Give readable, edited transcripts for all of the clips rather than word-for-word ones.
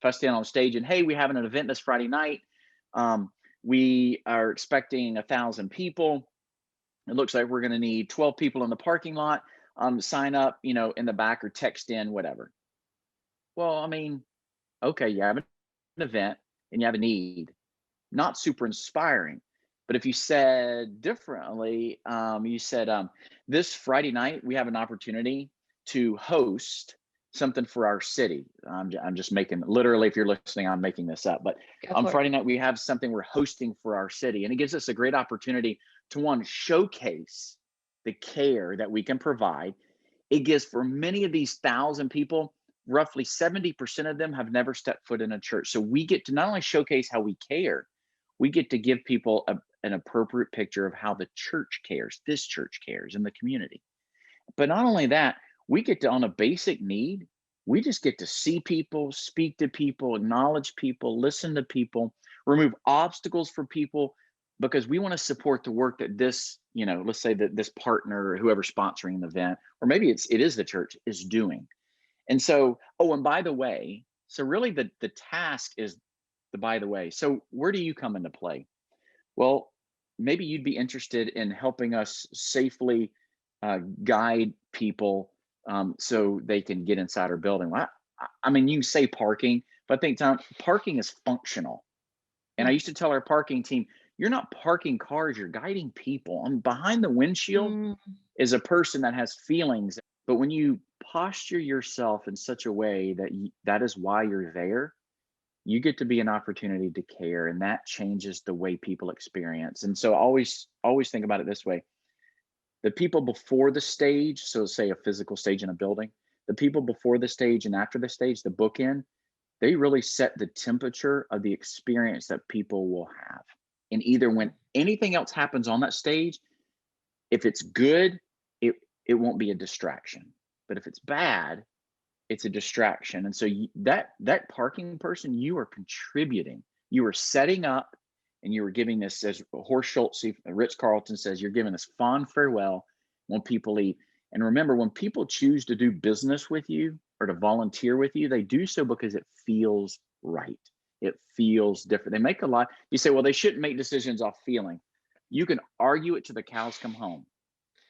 I stand on stage and, hey, we have an event this Friday night. Um, we are expecting 1,000 people. It looks like we're going to need 12 people in the parking lot. Sign up, in the back or text in, whatever. Well, I mean, okay, you have an event and you have a need. Not super inspiring. But if you said differently, you said, this Friday night, we have an opportunity to host something for our city. I'm just making, literally, if you're listening, I'm making this up. But Go on for it. Friday night, we have something we're hosting for our city. And it gives us a great opportunity to, one, showcase the care that we can provide. It gives, for many of these 1,000 people, roughly 70% of them have never stepped foot in a church. So we get to not only showcase how we care, we get to give people an appropriate picture of how the church cares, this church cares in the community. But not only that, we get to, on a basic need, we just get to see people, speak to people, acknowledge people, listen to people, remove obstacles for people, because we want to support the work that this, let's say that this partner or whoever's sponsoring the event, or maybe it is the church, is doing. And so, oh, and by the way, so really the task is the by the way. So where do you come into play? Well, maybe you'd be interested in helping us safely guide people so they can get inside our building. Well, I mean, you can say parking, but I think parking is functional. And I Mm. used to tell our parking team, you're not parking cars, you're guiding people. And behind the windshield Mm. is a person that has feelings. But when you posture yourself in such a way that that is why you're there, you get to be an opportunity to care, and that changes the way people experience. And so always think about it this way: the people before the stage, so say a physical stage in a building, the people before the stage and after the stage, the bookend, they really set the temperature of the experience that people will have. And either when anything else happens on that stage, if it's good, it won't be a distraction. But if it's bad, it's a distraction. And so that parking person, you are contributing. You are setting up, and you are giving this, as Horst Schultze, Ritz Carlton says, you're giving this fond farewell when people leave. And remember, when people choose to do business with you or to volunteer with you, they do so because it feels right. It feels different. They make a lot. You say, well, they shouldn't make decisions off feeling. You can argue it till the cows come home,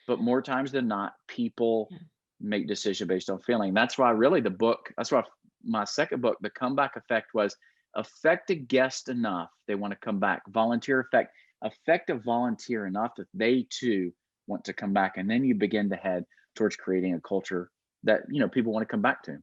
but more times than not, people Yeah. make decision based on feeling. That's why really the book, that's why my second book, The Comeback Effect, was affect a guest enough they want to come back. Volunteer effect, affect a volunteer enough that they too want to come back. And then you begin to head towards creating a culture that, people want to come back to.